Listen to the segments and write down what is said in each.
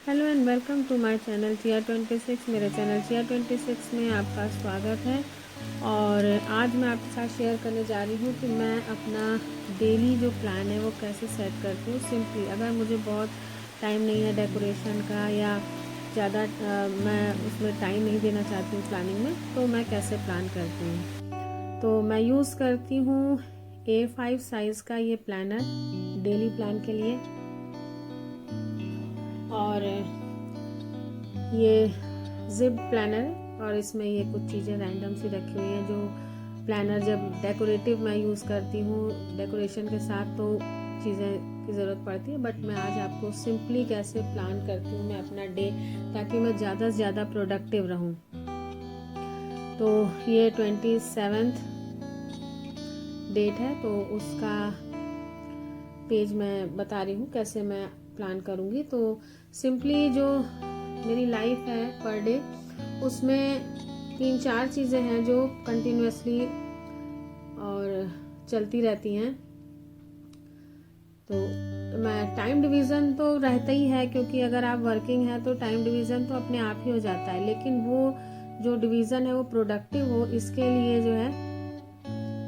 Hello and welcome to my channel CR26। मेरे channel CR26 में आपका स्वागत है। और आज मैं आपके साथ शेयर करने जा रही हूँ कि मैं अपना डेली जो प्लान है वो कैसे सेट करती हूँ। सिंपली अगर मुझे बहुत टाइम नहीं है डेकोरेशन का या ज़्यादा मैं उसमें टाइम नहीं देना चाहती हूँ प्लानिंग में, तो मैं कैसे प्लान करती हूँ। तो मैं यूज़ करती हूँ A5 साइज़ का ये प्लानर डेली प्लान के लिए। और ये जिप प्लानर है और इसमें ये कुछ चीज़ें रैंडम सी रखी हुई हैं जो प्लानर जब डेकोरेटिव मैं यूज़ करती हूँ डेकोरेशन के साथ तो चीज़ें की ज़रूरत पड़ती है। बट मैं आज आपको सिंपली कैसे प्लान करती हूँ मैं अपना डे, ताकि मैं ज़्यादा से ज़्यादा प्रोडक्टिव रहूँ। तो ये 27th डेट है, तो उसका पेज मैं बता रही हूँ कैसे मैं प्लान करूँगी। तो सिंपली जो मेरी लाइफ है पर डे, उसमें 3-4 चीज़ें हैं जो कंटिन्यूसली और चलती रहती हैं। तो मैं टाइम डिवीज़न तो रहता ही है, क्योंकि अगर आप वर्किंग है तो टाइम डिवीज़न तो अपने आप ही हो जाता है, लेकिन वो जो डिवीज़न है वो प्रोडक्टिव हो, इसके लिए जो है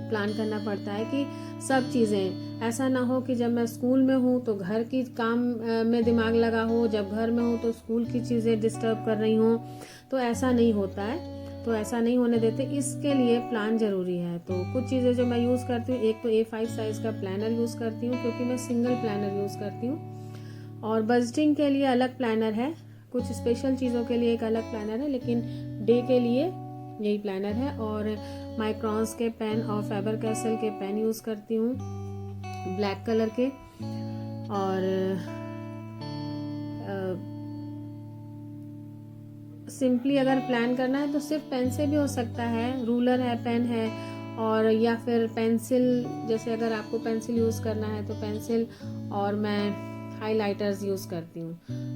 प्लान करना पड़ता है कि सब चीज़ें ऐसा ना हो कि जब मैं स्कूल में हूँ तो घर की काम में दिमाग लगा हो, जब घर में हूँ तो स्कूल की चीज़ें डिस्टर्ब कर रही हूँ। तो ऐसा नहीं होता है, तो ऐसा नहीं होने देते, इसके लिए प्लान ज़रूरी है। तो कुछ चीज़ें जो मैं यूज़ करती हूँ, एक तो A5 साइज़ का प्लानर यूज़ करती हूँ क्योंकि मैं सिंगल प्लानर यूज़ करती हूँ। और बजटिंग के लिए अलग प्लानर है, कुछ स्पेशल चीज़ों के लिए एक अलग प्लानर है, लेकिन डे के लिए यही प्लानर है। और माइक्रॉन्स के पेन और फैबर कैसल के पेन यूज़ करती हूँ ब्लैक कलर के। और सिंपली अगर प्लान करना है तो सिर्फ पेन से भी हो सकता है, रूलर है, पेन है, और या फिर पेंसिल, जैसे अगर आपको पेंसिल यूज़ करना है तो पेंसिल, और मैं हाइलाइटर्स यूज़ करती हूँ।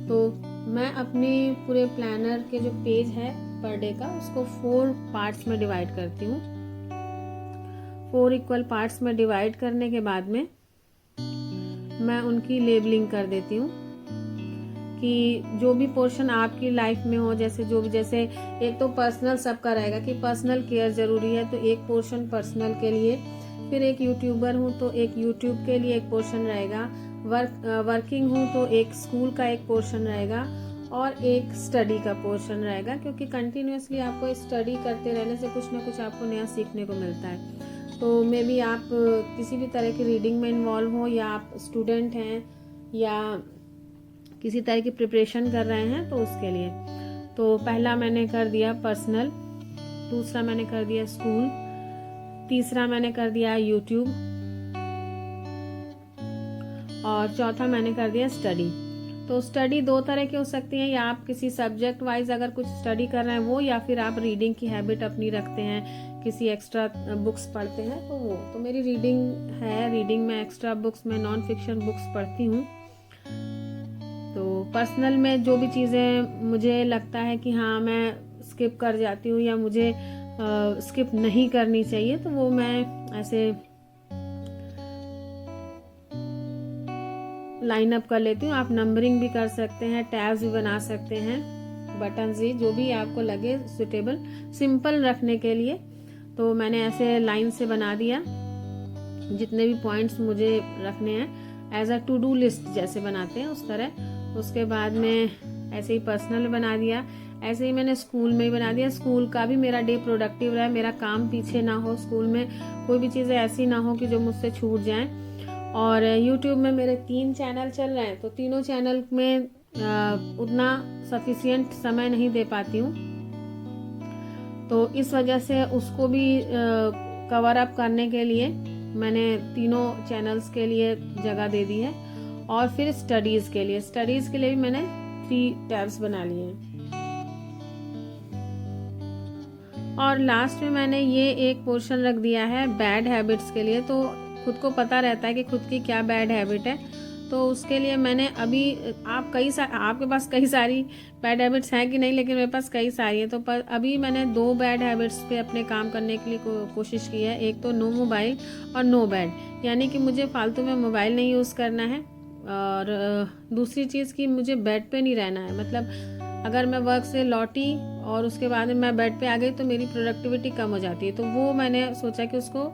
तो मैं अपने पूरे प्लानर के जो पेज है पर डे का, उसको 4 पार्ट्स में डिवाइड करती हूँ। 4 इक्वल पार्ट्स में डिवाइड करने के बाद में मैं उनकी लेबलिंग कर देती हूँ कि जो भी पोर्शन आपकी लाइफ में हो, जैसे एक तो पर्सनल सबका रहेगा कि पर्सनल केयर ज़रूरी है, तो एक पोर्शन पर्सनल के लिए। फिर एक यूट्यूबर हूँ तो एक यूट्यूब के लिए एक पोर्शन रहेगा। वर्किंग हूँ तो एक स्कूल का एक पोर्शन रहेगा और एक स्टडी का पोर्शन रहेगा, क्योंकि कंटिन्यूसली आपको स्टडी करते रहने से कुछ ना कुछ आपको नया सीखने को मिलता है। तो मे बी आप किसी भी तरह की रीडिंग में इन्वॉल्व हो, या आप स्टूडेंट हैं या किसी तरह की प्रिपरेशन कर रहे हैं, तो उसके लिए तो पहला मैंने कर दिया पर्सनल, दूसरा मैंने कर दिया स्कूल, तीसरा मैंने कर दिया यूट्यूब, और चौथा मैंने कर दिया स्टडी। तो स्टडी 2 तरह की हो सकती है, या आप किसी सब्जेक्ट वाइज अगर कुछ स्टडी कर रहे हैं वो, या फिर आप रीडिंग की हैबिट अपनी रखते हैं, किसी एक्स्ट्रा बुक्स पढ़ते हैं तो वो। तो मेरी रीडिंग है, रीडिंग में एक्स्ट्रा बुक्स में नॉन फिक्शन बुक्स पढ़ती हूँ। तो पर्सनल में जो भी चीज़ें मुझे लगता है कि हाँ मैं स्किप कर जाती हूँ या मुझे स्किप नहीं करनी चाहिए, तो वो मैं ऐसे लाइन अप कर लेती हूँ। आप नंबरिंग भी कर सकते हैं, टैब्स भी बना सकते हैं, बटन्स भी, जो भी आपको लगे सुटेबल, सिंपल रखने के लिए। तो मैंने ऐसे लाइन से बना दिया जितने भी पॉइंट्स मुझे रखने हैं, as a to do list जैसे बनाते हैं उस तरह। उसके बाद में ऐसे ही पर्सनल बना दिया, ऐसे ही मैंने स्कूल में ही बना दिया। स्कूल का भी मेरा डे प्रोडक्टिव रहा, मेरा काम पीछे ना हो, स्कूल में कोई भी चीज़ें ऐसी ना हो कि जो मुझसे छूट जाएं। और यूट्यूब में मेरे 3 चैनल चल रहे हैं, तो तीनों चैनल में उतना सफिशिएंट समय नहीं दे पाती हूँ, तो इस वजह से उसको भी कवर अप करने के लिए मैंने तीनों चैनल्स के लिए जगह दे दी है। और फिर स्टडीज़ के लिए भी मैंने 3 टैब्स बना लिए हैं। और लास्ट में मैंने ये एक पोर्शन रख दिया है बैड हैबिट्स के लिए। तो खुद को पता रहता है कि खुद की क्या बैड हैबिट है, तो उसके लिए मैंने अभी आपके पास कई सारी बैड हैबिट्स हैं कि नहीं, लेकिन मेरे पास कई सारी है। तो अभी मैंने 2 बैड हैबिट्स पे अपने काम करने के लिए कोशिश की है। एक तो नो मोबाइल और नो बेड, यानी कि मुझे फालतू में मोबाइल नहीं यूज़ करना है, और दूसरी चीज़ कि मुझे बेड पे नहीं रहना है। मतलब अगर मैं वर्क से लौटी और उसके बाद मैं बेड पे आ गई तो मेरी प्रोडक्टिविटी कम हो जाती है, तो वो मैंने सोचा कि उसको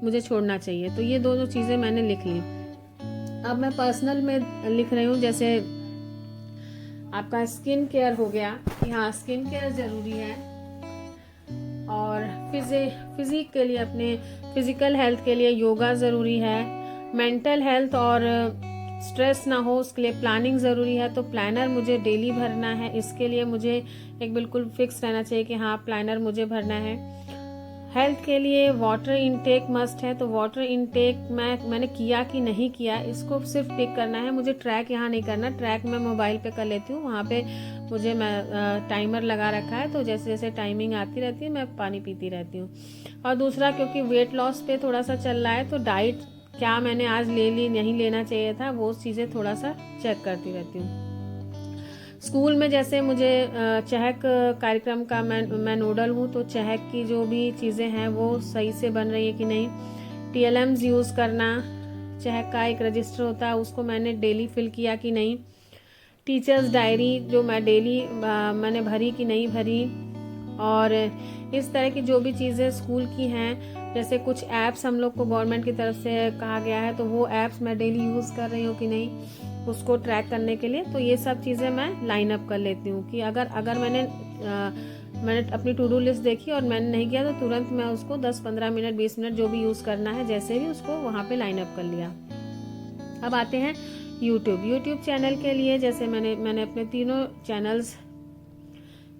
मुझे छोड़ना चाहिए। तो ये दोनों चीज़ें मैंने लिख ली। अब मैं पर्सनल में लिख रही हूँ, जैसे आपका स्किन केयर हो गया कि हाँ स्किन केयर ज़रूरी है, और फिजिक के लिए, अपने फिजिकल हेल्थ के लिए योगा ज़रूरी है। मेंटल हेल्थ और स्ट्रेस ना हो उसके लिए प्लानिंग ज़रूरी है, तो प्लानर मुझे डेली भरना है। इसके लिए मुझे एक बिल्कुल फिक्स रहना चाहिए कि हाँ प्लानर मुझे भरना है। हेल्थ के लिए वाटर इनटेक मस्ट है, तो वाटर इनटेक मैंने किया कि नहीं किया इसको सिर्फ टिक करना है। मुझे ट्रैक यहाँ नहीं करना, ट्रैक मैं मोबाइल पे कर लेती हूँ, वहाँ पे मुझे मैं टाइमर लगा रखा है, तो जैसे जैसे टाइमिंग आती रहती है मैं पानी पीती रहती हूँ। और दूसरा, क्योंकि वेट लॉस पे थोड़ा सा चल रहा है, तो डाइट क्या मैंने आज ले ली, नहीं लेना चाहिए था, वो चीज़ें थोड़ा सा चेक करती रहती हूँ। स्कूल में जैसे मुझे चहक कार्यक्रम का मैं नोडल हूँ, तो चहक की जो भी चीज़ें हैं वो सही से बन रही है कि नहीं। TLMs यूज़ करना, चहक का एक रजिस्टर होता है उसको मैंने डेली फिल किया कि नहीं। टीचर्स डायरी जो मैं डेली मैंने भरी कि नहीं भरी। और इस तरह की जो भी चीज़ें स्कूल की हैं, जैसे कुछ ऐप्स हम लोग को गवर्नमेंट की तरफ से कहा गया है, तो वो ऐप्स मैं डेली यूज़ कर रही हूँ कि नहीं, उसको ट्रैक करने के लिए। तो ये सब चीज़ें मैं लाइन अप कर लेती हूँ कि अगर मैंने अपनी टू डू लिस्ट देखी और मैंने नहीं किया, तो तुरंत मैं उसको 10-15 मिनट 20 मिनट जो भी यूज़ करना है जैसे भी उसको वहाँ पे लाइन अप कर लिया। अब आते हैं यूट्यूब चैनल के लिए। जैसे मैंने अपने तीनों चैनल्स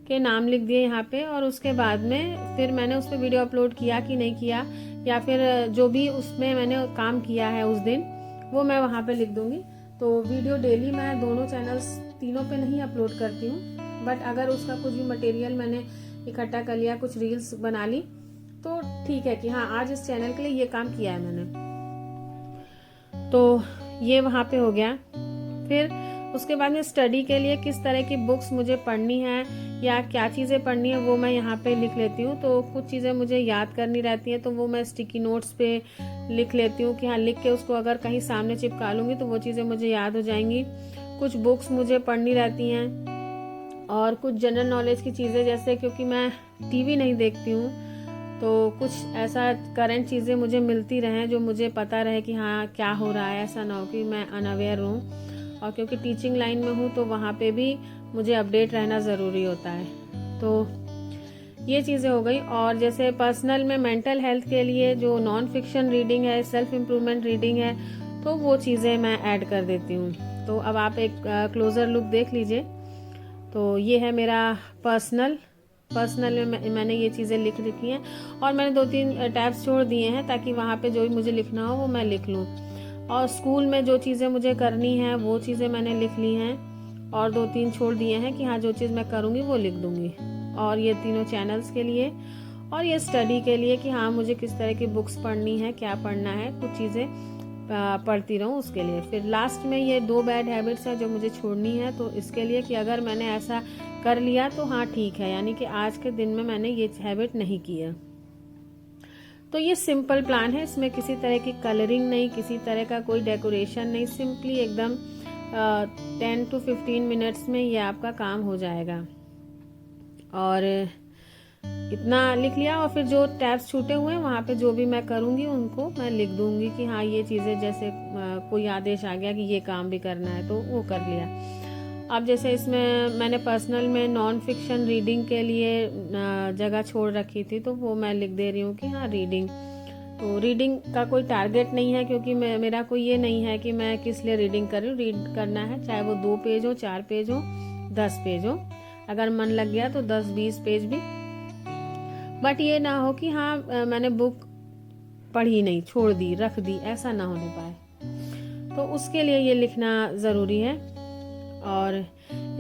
के नाम लिख दिए यहाँ पे, और उसके बाद में फिर मैंने उस पर वीडियो अपलोड किया कि नहीं किया, या फिर जो भी उसमें मैंने काम किया है उस दिन वो मैं वहाँ पे लिख दूंगी। तो वीडियो डेली मैं दोनों चैनल्स तीनों पे नहीं अपलोड करती हूँ, बट अगर उसका कुछ भी मटेरियल मैंने इकट्ठा कर लिया, कुछ रील्स बना ली, तो ठीक है कि हाँ आज इस चैनल के लिए ये काम किया है मैंने, तो ये वहाँ पे हो गया। फिर उसके बाद में स्टडी के लिए किस तरह की बुक्स मुझे पढ़नी है या क्या चीज़ें पढ़नी है वो मैं यहाँ पे लिख लेती हूँ। तो कुछ चीज़ें मुझे याद करनी रहती हैं, तो वो मैं स्टिकी नोट्स पे लिख लेती हूँ कि हाँ लिख के उसको अगर कहीं सामने चिपका लूँगी तो वो चीज़ें मुझे याद हो जाएंगी। कुछ बुक्स मुझे पढ़नी रहती हैं, और कुछ जनरल नॉलेज की चीज़ें, जैसे क्योंकि मैं टीवी नहीं देखती हूँ, तो कुछ ऐसा करंट चीज़ें मुझे मिलती रहें जो मुझे पता रहे कि हाँ क्या हो रहा है, ऐसा ना हो कि मैं अनअवेयर हूँ। और क्योंकि टीचिंग लाइन में हूँ तो वहाँ पे भी मुझे अपडेट रहना ज़रूरी होता है। तो ये चीज़ें हो गई। और जैसे पर्सनल में मेंटल हेल्थ के लिए जो नॉन फिक्शन रीडिंग है, सेल्फ इम्प्रूवमेंट रीडिंग है, तो वो चीज़ें मैं ऐड कर देती हूँ। तो अब आप एक क्लोज़र लुक देख लीजिए। तो ये है मेरा पर्सनल में मैंने ये चीज़ें लिख रखी हैं, और मैंने 2-3 टैब्स छोड़ दिए हैं ताकि वहाँ पे जो भी मुझे लिखना हो वो मैं लिख लूँ। और स्कूल में जो चीज़ें मुझे करनी है वो चीज़ें मैंने लिख ली हैं, और 2-3 छोड़ दिए हैं कि हाँ जो चीज़ मैं करूँगी वो लिख दूँगी। और ये तीनों चैनल्स के लिए, और ये स्टडी के लिए कि हाँ मुझे किस तरह की बुक्स पढ़नी है, क्या पढ़ना है, कुछ चीज़ें पढ़ती रहूँ उसके लिए। फिर लास्ट में ये 2 बैड हैबिट्स है जो मुझे छोड़नी है, तो इसके लिए कि अगर मैंने ऐसा कर लिया तो हाँ ठीक है, यानी कि आज के दिन में मैंने ये हैबिट नहीं की है। तो ये सिंपल प्लान है, इसमें किसी तरह की कलरिंग नहीं, किसी तरह का कोई डेकोरेशन नहीं, सिंपली एकदम 10 to 15 मिनट्स में ये आपका काम हो जाएगा। और इतना लिख लिया, और फिर जो टैब्स छूटे हुए हैं वहाँ पे जो भी मैं करूँगी उनको मैं लिख दूँगी कि हाँ ये चीज़ें, जैसे कोई आदेश आ गया कि ये काम भी करना है तो वो कर लिया। अब जैसे इसमें मैंने पर्सनल में नॉन फिक्शन रीडिंग के लिए जगह छोड़ रखी थी, तो वो मैं लिख दे रही हूँ कि हाँ रीडिंग। तो रीडिंग का कोई टारगेट नहीं है, क्योंकि मेरा कोई ये नहीं है कि मैं किस लिए रीडिंग कर रही हूँ। रीड करना है चाहे वो 2 पेज हो, 4 पेज हो, 10 पेज हो, अगर मन लग गया तो 10-20 पेज भी, बट ये ना हो कि हाँ मैंने बुक पढ़ी नहीं, छोड़ दी, रख दी, ऐसा ना होने पाए। तो उसके लिए ये लिखना ज़रूरी है। और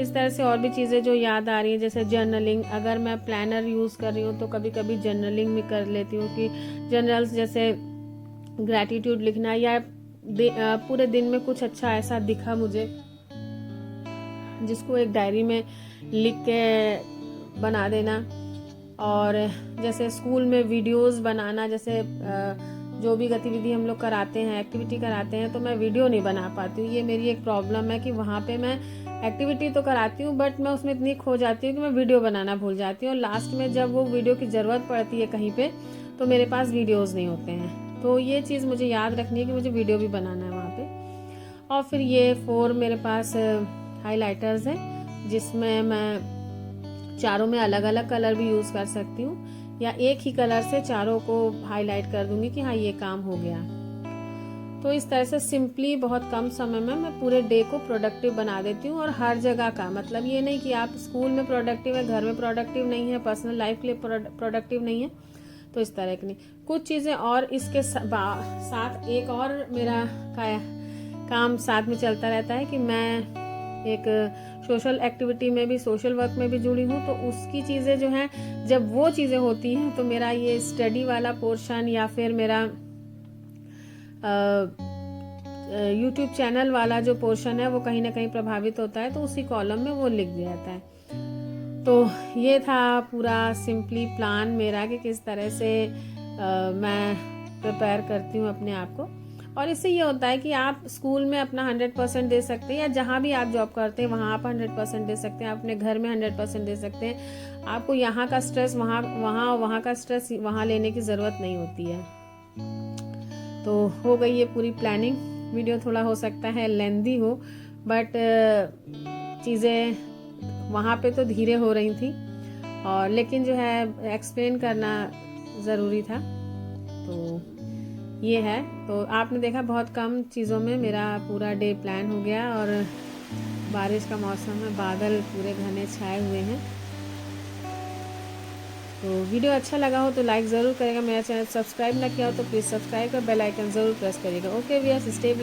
इस तरह से और भी चीज़ें जो याद आ रही हैं, जैसे जर्नलिंग, अगर मैं प्लानर यूज़ कर रही हूँ तो कभी कभी जर्नलिंग भी कर लेती हूँ कि जर्नल्स जैसे ग्रैटिट्यूड लिखना, या पूरे दिन में कुछ अच्छा ऐसा दिखा मुझे जिसको एक डायरी में लिख के बना देना। और जैसे स्कूल में वीडियोस बनाना, जैसे जो भी गतिविधि हम लोग कराते हैं, एक्टिविटी कराते हैं, तो मैं वीडियो नहीं बना पाती हूँ। ये मेरी एक प्रॉब्लम है कि वहाँ पे मैं एक्टिविटी तो कराती हूँ बट मैं उसमें इतनी खो जाती हूँ कि मैं वीडियो बनाना भूल जाती हूँ, और लास्ट में जब वो वीडियो की ज़रूरत पड़ती है कहीं पे तो मेरे पास वीडियोज़ नहीं होते हैं। तो ये चीज़ मुझे याद रखनी है कि मुझे वीडियो भी बनाना है वहाँ पे। और फिर ये 4 मेरे पास हाइलाइटर्स हैं, जिसमें मैं चारों में अलग अलग कलर भी यूज़ कर सकती हूँ, या एक ही कलर से चारों को हाईलाइट कर दूंगी कि हाँ ये काम हो गया। तो इस तरह से सिंपली बहुत कम समय में मैं पूरे डे को प्रोडक्टिव बना देती हूँ। और हर जगह का मतलब ये नहीं कि आप स्कूल में प्रोडक्टिव है, घर में प्रोडक्टिव नहीं है, पर्सनल लाइफ के लिए प्रोडक्टिव नहीं है, तो इस तरह की नहीं। कुछ चीज़ें और इसके साथ एक और मेरा काम साथ में चलता रहता है कि मैं एक सोशल एक्टिविटी में भी, सोशल वर्क में भी जुड़ी हूँ। तो उसकी चीज़ें जो हैं, जब वो चीज़ें होती हैं तो मेरा ये स्टडी वाला पोर्शन या फिर मेरा यूट्यूब चैनल वाला जो पोर्शन है वो कहीं ना कहीं प्रभावित होता है, तो उसी कॉलम में वो लिख दिया जाता है। तो ये था पूरा सिंपली प्लान मेरा कि किस तरह से मैं प्रिपेयर करती हूँ अपने आप को। और इससे ये होता है कि आप स्कूल में अपना 100% दे सकते हैं, या जहाँ भी आप जॉब करते हैं वहाँ आप 100% दे सकते हैं, आप अपने घर में 100% दे सकते हैं। आपको यहाँ का स्ट्रेस वहाँ का स्ट्रेस वहाँ लेने की ज़रूरत नहीं होती है। तो हो गई ये पूरी प्लानिंग। वीडियो थोड़ा हो सकता है लेंदी हो, बट चीज़ें वहाँ पे तो धीरे हो रही थी, और लेकिन जो है एक्सप्लेन करना ज़रूरी था। तो ये है, तो आपने देखा बहुत कम चीज़ों में मेरा पूरा डे प्लान हो गया। और बारिश का मौसम है, बादल पूरे घने छाए हुए हैं। तो वीडियो अच्छा लगा हो तो लाइक ज़रूर करेगा, मेरा चैनल सब्सक्राइब ना किया हो तो प्लीज़ सब्सक्राइब कर बेल आइकन ज़रूर प्रेस करिएगा। Okay viewers, stay blessed.